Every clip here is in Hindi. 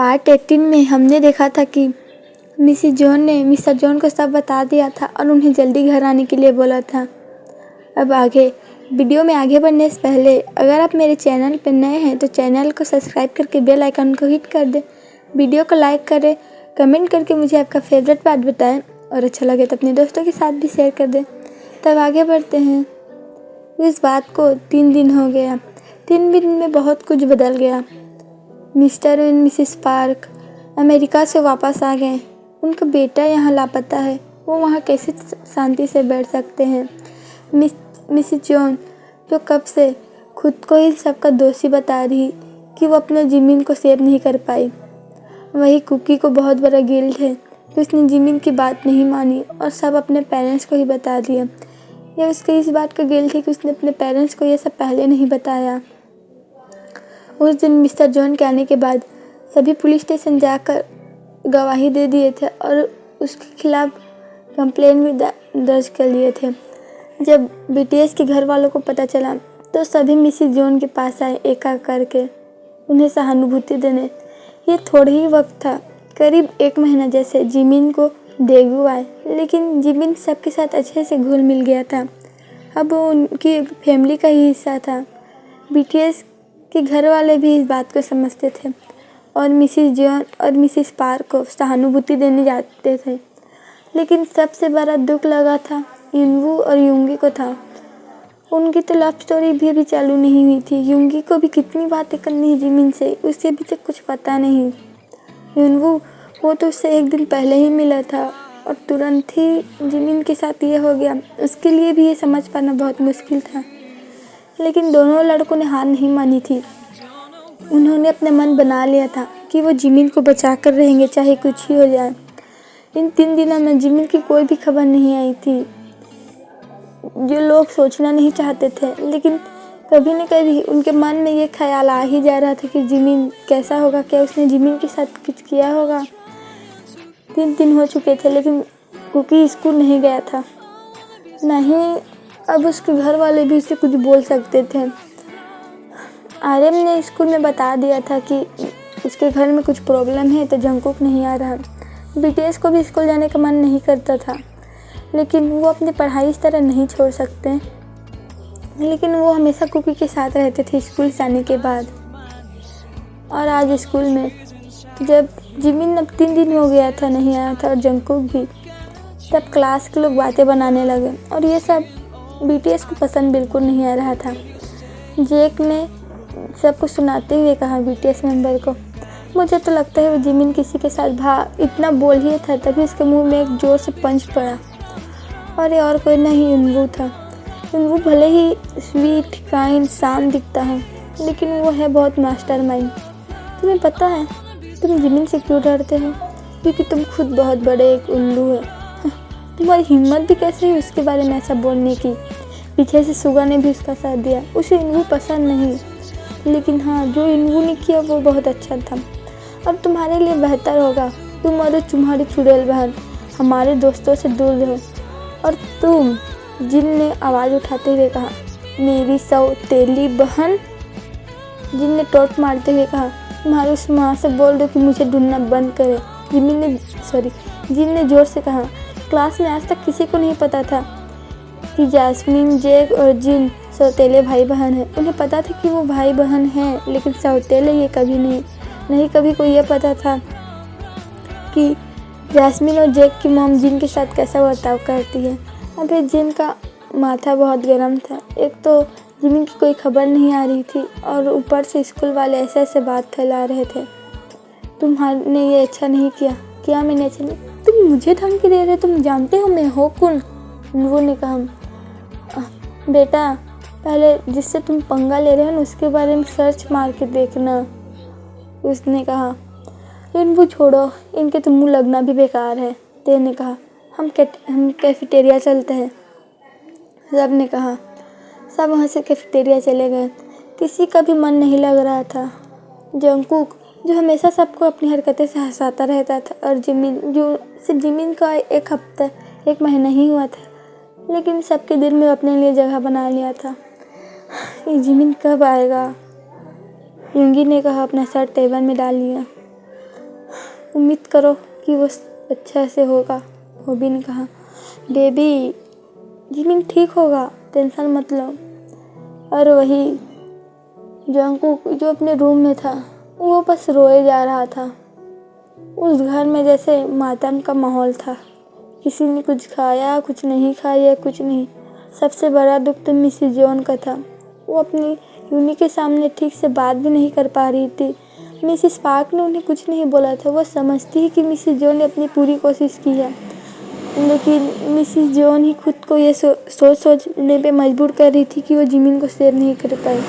पार्ट 18 में हमने देखा था कि मिसिस जॉन ने मिस्टर जॉन को सब बता दिया था और उन्हें जल्दी घर आने के लिए बोला था। अब आगे वीडियो में आगे बढ़ने से पहले अगर आप मेरे चैनल पर नए हैं तो चैनल को सब्सक्राइब करके बेल आइकन को हिट कर दें, वीडियो को लाइक करें, कमेंट करके मुझे आपका फेवरेट पार्ट बताएं और अच्छा लगे तो अपने दोस्तों के साथ भी शेयर कर दें। तब आगे बढ़ते हैं। इस बात को 3 दिन हो गया। 3 दिन में बहुत कुछ बदल गया। मिस्टर और मिसिस पार्क अमेरिका से वापस आ गए। उनका बेटा यहाँ लापता है। वो वहाँ कैसे शांति से बैठ सकते हैं। मिसिस जॉन जो कब से खुद को ही सबका दोषी बता रही कि वो अपने ज़मीन को सेव नहीं कर पाई। वही कुकी को बहुत बड़ा गिल्ट है कि उसने ज़मीन की बात नहीं मानी और सब अपने पेरेंट्स को ही बता दिया। या उसके इस बात का गिल्ट है कि उसने अपने पेरेंट्स को ये सब पहले नहीं बताया। उस दिन मिस्टर जॉन के आने के बाद सभी पुलिस स्टेशन जाकर गवाही दे दिए थे और उसके खिलाफ कंप्लेन भी दर्ज कर लिए थे। जब बीटीएस के घर वालों को पता चला तो सभी मिसिस जॉन के पास आए एक एक करके उन्हें सहानुभूति देने। ये थोड़ा ही वक्त था, करीब 1 महीना जैसे जिमिन को डेंगू आए, लेकिन जिमिन सबके साथ अच्छे से घुल मिल गया था। अब वो उनकी फैमिली का ही हिस्सा था। बीटीएस के घर वाले भी इस बात को समझते थे और मिसिस जॉन और मिसिस पार्क को सहानुभूति देने जाते थे। लेकिन सबसे बड़ा दुख लगा था युनवू और युंगी को था। उनकी तो लव स्टोरी भी अभी चालू नहीं हुई थी। युंगी को भी कितनी बातें करनी है जिमिन से, उसे अभी तक कुछ पता नहीं। युनवू वो तो उससे 1 दिन पहले ही मिला था और तुरंत ही जिमिन के साथ ये हो गया। उसके लिए भी ये समझ पाना बहुत मुश्किल था। लेकिन दोनों लड़कों ने हार नहीं मानी थी। उन्होंने अपना मन बना लिया था कि वो जिमिन को बचा कर रहेंगे चाहे कुछ ही हो जाए। इन 3 दिनों में जिमिन की कोई भी खबर नहीं आई थी, जो लोग सोचना नहीं चाहते थे। लेकिन कभी न कभी उनके मन में ये ख्याल आ ही जा रहा था कि जिमिन कैसा होगा, क्या उसने जिमिन के साथ कुछ किया होगा। 3 दिन हो चुके थे लेकिन कुकी स्कूल नहीं गया था। नहीं, अब उसके घर वाले भी उसे कुछ बोल सकते थे। आर्यन ने स्कूल में बता दिया था कि उसके घर में कुछ प्रॉब्लम है तो जंगकुक नहीं आ रहा। बीटीएस को भी स्कूल जाने का मन नहीं करता था, लेकिन वो अपनी पढ़ाई इस तरह नहीं छोड़ सकते। लेकिन वो हमेशा कुकी के साथ रहते थे स्कूल जाने के बाद। और आज स्कूल में जब जिमिन अब 3 दिन हो गया था नहीं आया था और जंगकुक भी, तब क्लास के लोग बातें बनाने लगे और ये सब बीटीएस को पसंद बिल्कुल नहीं आ रहा था। जेक ने सबको सुनाते हुए कहा बीटीएस मेंबर को, मुझे तो लगता है वो जिमिन किसी के साथ इतना बोल ही था तभी उसके मुंह में एक जोर से पंच पड़ा। और ये और कोई नहीं युनवू था। युनवू भले ही स्वीट काइंड शांत दिखता है, लेकिन वो है बहुत मास्टरमाइंड। तुम्हें पता है तुम जिमिन से क्यों डरते हो? क्योंकि तुम खुद बहुत बड़े एक उल्लू हो। तुम्हारी हिम्मत भी कैसे हुई उसके बारे में ऐसा बोलने की? पीछे से सुगा ने भी उसका साथ दिया। उसे युनवू पसंद नहीं, लेकिन हाँ, जो युनवू ने किया वो बहुत अच्छा था। अब तुम्हारे लिए बेहतर होगा तुम और तुम्हारी चुड़ैल बहन हमारे दोस्तों से दूर रहो। और तुम, जिन ने आवाज़ उठाते हुए कहा, मेरी सौतेली बहन। जिन ने टॉर्च मारते हुए कहा, तुम्हारी उस माँ से बोल दो कि मुझे ढूंढना बंद करे। जिन ने जोर से कहा, क्लास में आज तक किसी को नहीं पता था कि जैस्मिन, जेक और जिन सौतेले भाई बहन हैं। उन्हें पता था कि वो भाई बहन हैं, लेकिन सौतेले ये कभी नहीं कभी को ये पता था कि जैस्मिन और जेक की मॉम जिन के साथ कैसा बर्ताव करती है। अबे जिन का माथा बहुत गर्म था। एक तो जिमिन की कोई खबर नहीं आ रही थी और ऊपर से स्कूल वाले ऐसे बात फैला रहे थे। तुम्हारे ये अच्छा नहीं किया। क्या मैंने अच्छा नहीं? तुम मुझे धमकी दे रहे हो? तुम जानते हो मैं हो कौन? वो ने कहा, बेटा पहले जिससे तुम पंगा ले रहे हो ना उसके बारे में सर्च मार के देखना। उसने कहा, लेकिन वो छोड़ो, इनके तो मुँह लगना भी बेकार है। ते ने कहा, हम कैफेटेरिया चलते हैं। सब ने कहा। सब वहाँ से कैफेटेरिया चले गए। किसी का भी मन नहीं लग रहा था। जंगकुक जो हमेशा सबको अपनी हरकतें से हंसाता रहता था, और जिमिन का 1 महीना ही हुआ था, लेकिन सबके दिल में अपने लिए जगह बना लिया था। ये जिमिन कब आएगा? युंगी ने कहा, अपना सर टेबल में डाल लिया। उम्मीद करो कि वो अच्छा से होगा। बॉबी ने कहा, बेबी जिमिन ठीक होगा, टेंशन मत लो। और वही जंगकुक जो अपने रूम में था वो बस रोए जा रहा था। उस घर में जैसे मातम का माहौल था। किसी ने कुछ खाया, कुछ नहीं खाया, कुछ नहीं। सबसे बड़ा दुख तो मिसेस जॉन का था। वो अपनी यूनी के सामने ठीक से बात भी नहीं कर पा रही थी। मिसेस पार्क ने उन्हें कुछ नहीं बोला था। वो समझती है कि मिसेस जॉन ने अपनी पूरी कोशिश की है, लेकिन मिसेस जॉन ही खुद को ये सोचने पे मजबूर कर रही थी कि वो जिमिन को सेव नहीं कर पाई।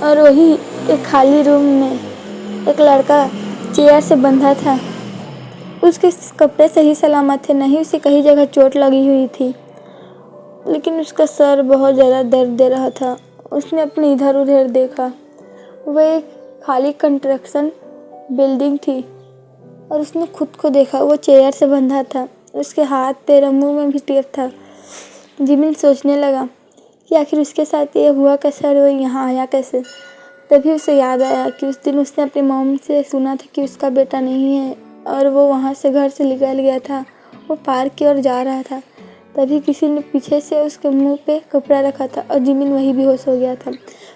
और वही एक खाली रूम में एक लड़का चेयर से बंधा था। उसके कपड़े सही सलामत थे, नहीं उसे कहीं जगह चोट लगी हुई थी, लेकिन उसका सर बहुत ज़्यादा दर्द दे रहा था। उसने अपने इधर उधर देखा। वह एक खाली कंस्ट्रक्शन बिल्डिंग थी और उसने खुद को देखा। वो चेयर से बंधा था, उसके हाथ पैर मुंह में भी टेप था। जिमिन सोचने लगा कि आखिर उसके साथ ये हुआ कैसे और वो यहाँ आया कैसे। तभी उसे याद आया कि उस दिन उसने अपनी मॉम से सुना था कि उसका बेटा नहीं है और वो वहाँ से घर से निकल गया था। वो पार्क की ओर जा रहा था, तभी किसी ने पीछे से उसके मुंह पे कपड़ा रखा था और जिमिन वही बेहोश हो गया था।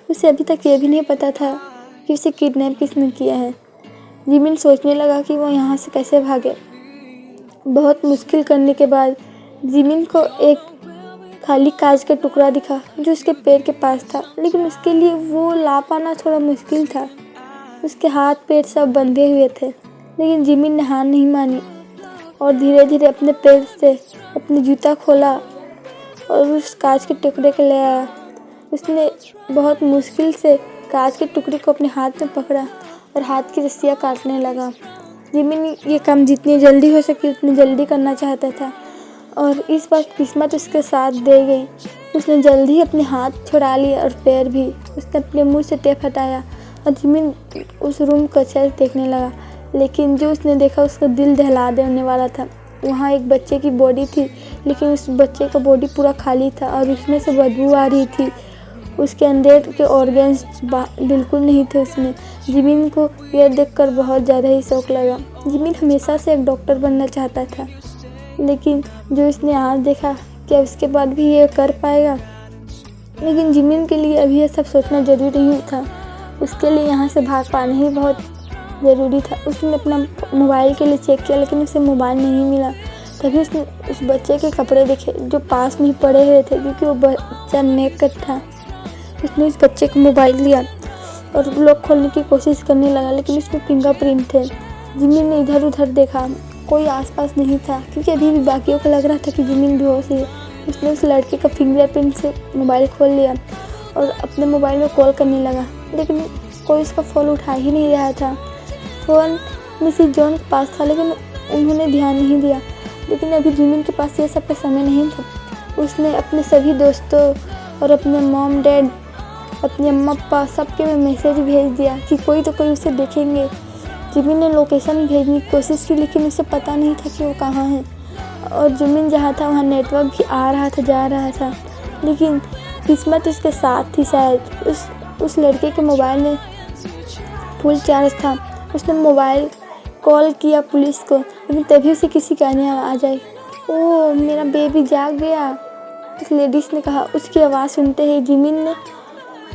उसे अभी तक ये भी नहीं पता था कि उसे किडनैप किसने किया है। जिमिन सोचने लगा कि वो यहाँ से कैसे भागे। बहुत मुश्किल करने के बाद जिमिन को एक खाली कांच का टुकड़ा दिखा जो उसके पैर के पास था, लेकिन उसके लिए वो ला पाना थोड़ा मुश्किल था। उसके हाथ पैर सब बंधे हुए थे, लेकिन जिमिन ने हार नहीं मानी और धीरे धीरे अपने पैर से अपनी जूता खोला और उस कांच के टुकड़े को ले आया। उसने बहुत मुश्किल से कांच के टुकड़े को अपने हाथ में पकड़ा और हाथ की रस्सियाँ काटने लगा। जिमिन ये काम जितनी जल्दी हो सके उतनी जल्दी करना चाहता था और इस बार किस्मत उसके साथ दे गई। उसने जल्दी ही अपने हाथ छुड़ा लिए और पैर भी। उसने अपने मुंह से टेप हटाया और जिमिन उस रूम को अच्छे से देखने लगा, लेकिन जो उसने देखा उसका दिल दहला देने वाला था। वहाँ एक बच्चे की बॉडी थी, लेकिन उस बच्चे का बॉडी पूरा खाली था और उसमें से बदबू आ रही थी। उसके अंदर के ऑर्गन्स बिल्कुल नहीं थे उसमें। जिमिन को यह देखकर बहुत ज़्यादा ही शौक लगा। जिमिन हमेशा से एक डॉक्टर बनना चाहता था, लेकिन जो इसने आज देखा क्या उसके बाद भी ये कर पाएगा। लेकिन जिमिन के लिए अभी ये सब सोचना ज़रूरी नहीं था। उसके लिए यहाँ से भाग पाना ही बहुत ज़रूरी था। उसने अपना मोबाइल के लिए चेक किया, लेकिन उसे मोबाइल नहीं मिला। तभी उसने उस बच्चे के कपड़े देखे जो पास में ही पड़े हुए थे, क्योंकि वो बच्चा नेकेड था। उसने उस बच्चे का मोबाइल लिया और लॉक खोलने की कोशिश करने लगा, लेकिन उसमें फिंगरप्रिंट थे। जिमिन ने इधर उधर देखा, कोई आसपास नहीं था, क्योंकि अभी भी बाकियों को लग रहा था कि जिमिन बेहोश है। उसने उस लड़के का फिंगरप्रिंट से मोबाइल खोल लिया और अपने मोबाइल में कॉल करने लगा, लेकिन कोई उसका फ़ोन उठा ही नहीं रहा था। फ़ोन मिसेस जॉन के पास था, लेकिन उन्होंने ध्यान नहीं दिया। लेकिन अभी जिमिन के पास ये सब का समय नहीं था। उसने अपने सभी दोस्तों और अपने मॉम डैड, अपने अम्मा पापा सबके में मैसेज भेज दिया कि कोई तो कोई उसे देखेंगे। जिमिन ने लोकेशन भेजने की कोशिश की, लेकिन उसे पता नहीं था कि वो कहाँ है। और जिमिन जहाँ था वहाँ नेटवर्क भी आ रहा था, जा रहा था, लेकिन किस्मत उसके साथ थी शायद। उस लड़के के मोबाइल में फुल चार्ज था। उसने मोबाइल कॉल किया पुलिस को, लेकिन तभी उसे किसी का आवाज़ आई। ओह मेरा बेबी जाग गया, उस लेडीज़ ने कहा। उसकी आवाज़ सुनते ही जिमिन ने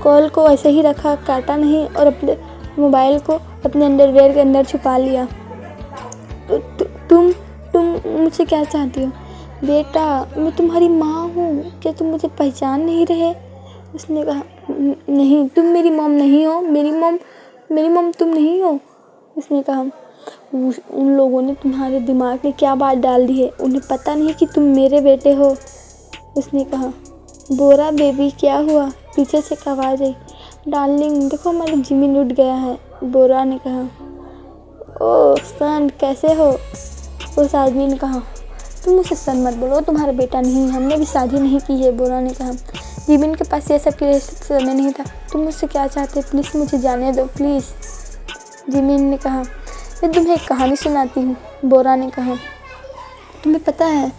कॉल को वैसे ही रखा, काटा नहीं और अपने मोबाइल को अपने अंडरवेयर के अंदर छुपा लिया। तुम मुझसे क्या चाहती हो? बेटा मैं तुम्हारी माँ हूँ, क्या तुम मुझे पहचान नहीं रहे? उसने कहा, नहीं तुम मेरी मॉम नहीं हो, मेरी मॉम तुम नहीं हो। उसने कहा, उन लोगों ने तुम्हारे दिमाग में क्या बात डाल दी है, उन्हें पता नहीं कि तुम मेरे बेटे हो। उसने कहा, बोरा बेबी क्या हुआ? पीछे से एक आवाज़ आई, डार्लिंग देखो हमारा जिमिन उठ गया है। बोरा ने कहा, ओह सन कैसे हो? उस आदमी ने कहा, तुम मुझसे सन मत बोलो, तुम्हारा बेटा नहीं, हमने भी शादी नहीं की है। बोरा ने कहा, जिमिन के पास ये सब के समय नहीं था, तुम मुझसे क्या चाहते? प्लीज़ मुझे जाने दो प्लीज़। जिमिन ने कहा, मैं तुम्हें एक कहानी सुनाती हूँ। बोरा ने कहा, तुम्हें पता है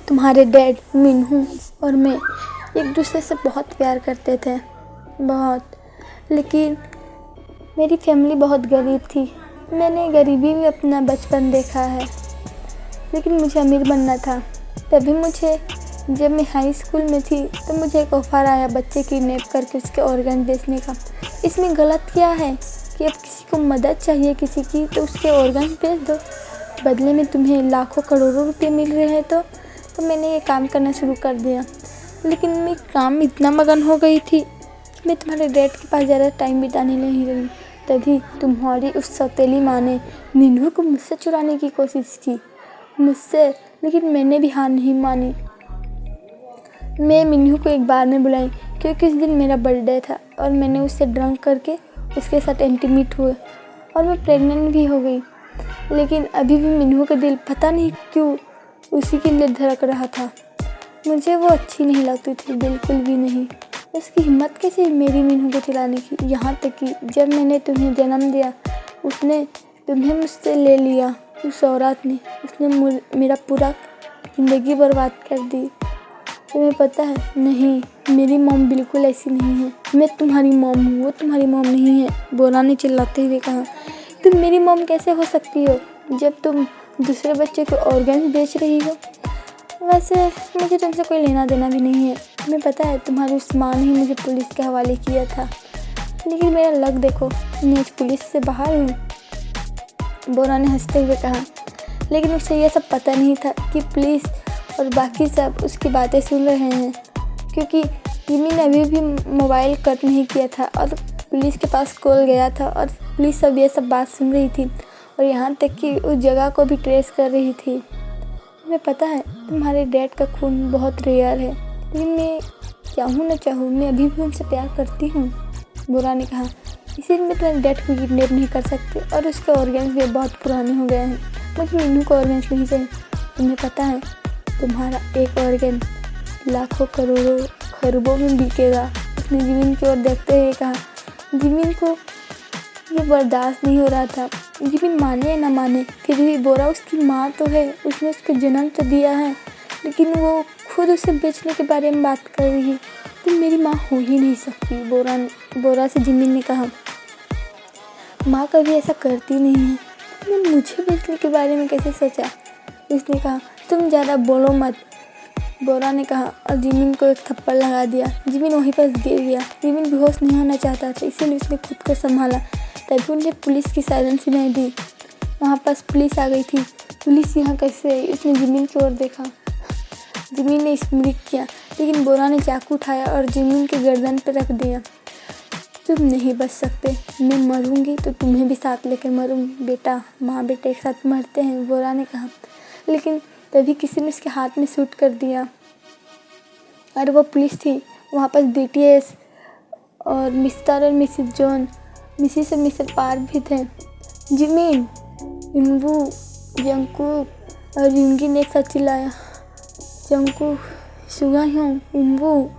तुम्हारे डैड मिनहू और मैं एक दूसरे से बहुत प्यार करते थे, बहुत। लेकिन मेरी फैमिली बहुत गरीब थी मैंने गरीबी में अपना बचपन देखा है, लेकिन मुझे अमीर बनना था। जब मैं हाई स्कूल में थी तो मुझे एक ऑफ़र आया बच्चे किडनैप करके उसके ऑर्गन बेचने का। इसमें गलत क्या है कि अब किसी को मदद चाहिए किसी की तो उसके ऑर्गन बेच दो, बदले में तुम्हें लाखों करोड़ों रुपए मिल रहे हैं। तो मैंने ये काम करना शुरू कर दिया। लेकिन मैं काम में इतना मगन हो गई थी कि मैं तुम्हारे डैड के पास ज़्यादा टाइम बिताने नहीं लगी। तभी तुम्हारी उस सौतेली माँ ने मीनू को मुझसे चुराने की कोशिश की लेकिन मैंने भी हार नहीं मानी। मैं मीनू को एक बार में बुलाई क्योंकि उस दिन मेरा बर्थडे था और मैंने उससे ड्रंक करके उसके साथ इंटीमेट हुए और मैं प्रेग्नेंट भी हो गई। लेकिन अभी भी मीनू का दिल पता नहीं क्यों उसी के लिए धड़क रहा था। मुझे वो अच्छी नहीं लगती थी, बिल्कुल भी नहीं। उसकी हिम्मत कैसी मेरी मीनू को चुराने की। यहाँ तक कि जब मैंने तुम्हें जन्म दिया उसने तुम्हें मुझसे ले लिया। उस औरत ने उसने मेरा पूरा ज़िंदगी बर्बाद कर दी। तुम्हें पता है? नहीं, मेरी मॉम बिल्कुल ऐसी नहीं है। मैं तुम्हारी मॉम हूँ, वो तुम्हारी मॉम नहीं है, बोरा ने चिल्लाते हुए कहा। तुम मेरी मॉम कैसे हो सकती हो जब तुम दूसरे बच्चे को ऑर्गन बेच रही हो? वैसे मुझे तुमसे कोई लेना देना भी नहीं है। तुम्हें पता है तुम्हारी उस माँ ने ही मुझे पुलिस के हवाले किया था। लेकिन मेरा लक देखो, मैं इस पुलिस से बाहर हूँ, बोरा ने हंसते हुए कहा। लेकिन उसे यह सब पता नहीं था कि पुलिस और बाकी सब उसकी बातें सुन रहे हैं, क्योंकि जिमी ने अभी भी मोबाइल कट नहीं किया था और पुलिस के पास कॉल गया था और पुलिस सब ये सब बात सुन रही थी और यहाँ तक कि उस जगह को भी ट्रेस कर रही थी। तुम्हें पता है तुम्हारे डैड का खून बहुत रेयर है, लेकिन मैं चाहूँ न चाहूँ मैं अभी भी उनसे प्यार करती हूँ, बोरा ने कहा। इसीलिए मैं तुम्हारे डैड को किडनैप नहीं कर सकती और उसके ऑर्गन्स भी बहुत पुराने हो गए हैं। मुझे मीनू को ऑर्गन्स नहीं चाहिए। तुम्हें पता है तुम्हारा एक ऑर्गन लाखों करोड़ों खरबों में बिकेगा। उसने जिमिन की ओर देखते हुए कहा। जिमिन को ये बर्दाश्त नहीं हो रहा था। जिमिन माने या ना माने, फिर भी बोरा उसकी माँ तो है, उसने उसको जन्म तो दिया है, लेकिन वो खुद उसे बेचने के बारे में बात कर रही है। तुम मेरी माँ हो ही नहीं सकती, बोरा से जिमिन ने कहा। माँ कभी ऐसा करती नहीं है। तुमने मुझे बेचने के बारे में कैसे सोचा? उसने कहा। तुम ज़्यादा बोलो मत, बोरा ने कहा और जिमिन को एक थप्पड़ लगा दिया। जिमिन वहीं पर गिर गया। जिमिन बेहोश नहीं होना चाहता था, इसीलिए उसने खुद को संभाला। तभी उन्हें पुलिस की सायरन सुनाई दी। वहाँ पास पुलिस आ गई थी। पुलिस यहाँ कैसे आई? उसने जिमिन की ओर देखा। जिमिन ने स्मृत किया, लेकिन बोरा ने चाकू उठाया और जिमिन के गर्दन पर रख दिया। तुम नहीं बच सकते, मैं मरूंगी तो तुम्हें भी साथ लेकर मरूंगी। बेटा, माँ बेटे एक साथ मरते हैं, बोरा ने कहा। लेकिन तभी किसी ने उसके हाथ में शूट कर दिया और वो पुलिस थी। वहाँ पास BTS और मिस्टर और मिसेस जॉन, मिसिस और मिस्टर पार्क भी थे। जिमिन, इनवू, जंगकुक और युंगी ने एक साथ चिल्लाया। जंगकुक, सुगाह्यों, इनवू,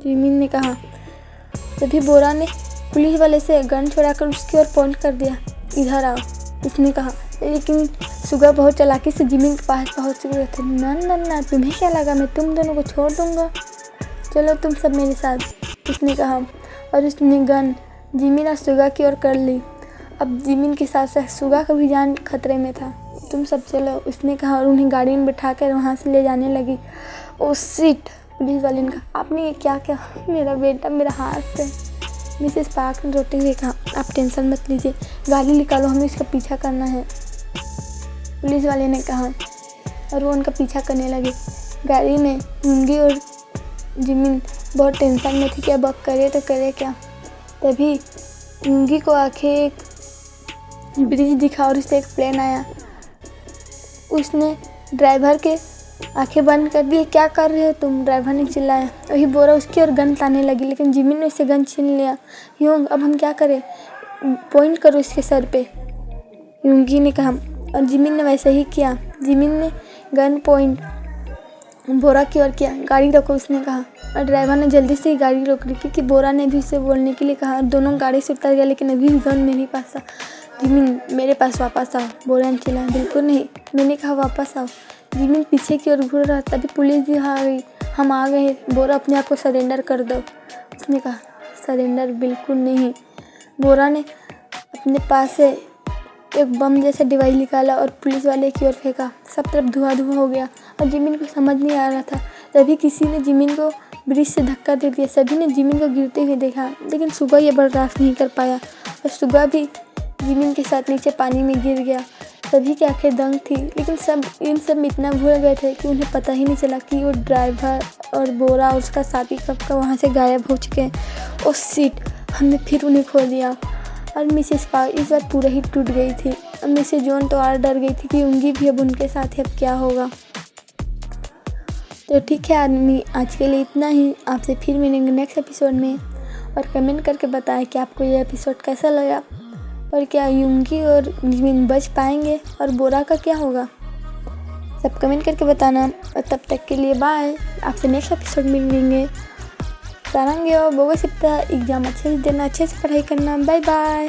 जिमिन ने कहा। तभी बोरा ने पुलिस वाले से गन छुड़ाकर उसकी ओर पॉइंट कर दिया। इधर आओ, उसने कहा। लेकिन सुगा बहुत चालाकी से जिमिन के पास पहुंच गए थे। ना, तुम्हें क्या लगा मैं तुम दोनों को छोड़ दूंगा? चलो तुम सब मेरे साथ, उसने कहा और उसने गन जिमिन और सुगा की ओर कर ली। अब जिमिन के साथ साथ सुगा का भी जान खतरे में था। तुम सब चलो, उसने कहा और उन्हें गाड़ी में बिठाकर वहाँ से ले जाने लगी। ओ शिट, पुलिस वाले ने कहा। आपने ये क्या किया? मेरा बेटा मेरा हाथ से, मिसेस पार्क ने रोते हुए कहा। आप टेंशन मत लीजिए, गाड़ी निकालो, हमें इसका पीछा करना है, पुलिस वाले ने कहा और वो उनका पीछा करने लगे। गाड़ी में युंगी और जिमिन बहुत टेंशन में थी कि अब करे तो करे क्या। तभी युंगी को आंखें एक ब्रिज दिखा और उससे एक प्लेन आया। उसने ड्राइवर के आंखें बंद कर दी। क्या कर रहे हो तुम? ड्राइवर ने चिल्लाया। वही बोरा उसकी ओर गन ताने लगी, लेकिन जिमिन ने उससे गन छीन लिया। युंग, अब हम क्या करें? पॉइंट करो इसके सर पे, युंगी ने कहा और जिमिन ने वैसे ही किया। जिमिन ने गन पॉइंट बोरा की ओर किया। गाड़ी रोको, उसने कहा और ड्राइवर ने जल्दी से ही गाड़ी रोक ली, क्योंकि बोरा ने भी उसे बोलने के लिए कहा। दोनों गाड़ी से उतर गया, लेकिन अभी भी गन मेरे पास था। जिमिन, मेरे पास वापस आओ, बोरा ने चिल्लाया। बिल्कुल नहीं, मैंने कहा वापस आओ। जिमिन पीछे की ओर घूर रहा। तभी पुलिस भी आ गई। हम आ गए, बोरा अपने आप को सरेंडर कर दो, उसने कहा। सरेंडर? बिल्कुल नहीं। बोरा ने अपने पास से एक बम जैसा डिवाइस निकाला और पुलिस वाले की ओर फेंका। सब तरफ धुआं हो गया और जिमिन को समझ नहीं आ रहा था। तभी किसी ने जिमिन को ब्रिज से धक्का दे दिया। सभी ने जिमिन को गिरते हुए देखा, लेकिन सुगा ये बर्दाश्त नहीं कर पाया और सुगा भी जिमिन के साथ नीचे पानी में गिर गया। सभी की आंखें दंग थी, लेकिन इन सब में इतना भूल गए थे कि उन्हें पता ही नहीं चला कि वो ड्राइवर और बोरा और उसका साथी कब का वहाँ से गायब हो चुके हैं। ओ शिट, हमने फिर उन्हें खो दिया। और मिसेस पार्क इस बार पूरा ही टूट गई थी। और मिसेस जॉन तो और डर गई थी कि उनकी भी अब उनके साथ अब क्या होगा। तो ठीक है आदमी, आज के लिए इतना ही। आपसे फिर मिलेंगे नेक्स्ट एपिसोड में। और कमेंट करके बताएं कि आपको ये एपिसोड कैसा लगा और क्या यूंगी और जिमिन बच पाएंगे और बोरा का क्या होगा। सब कमेंट करके बताना। और तब तक के लिए बाय। आपसे नेक्स्ट एपिसोड मिलेंगे। सारंगे और बोगा सिप्ता एग्जाम अच्छे से देना, अच्छे से पढ़ाई करना। Bye bye.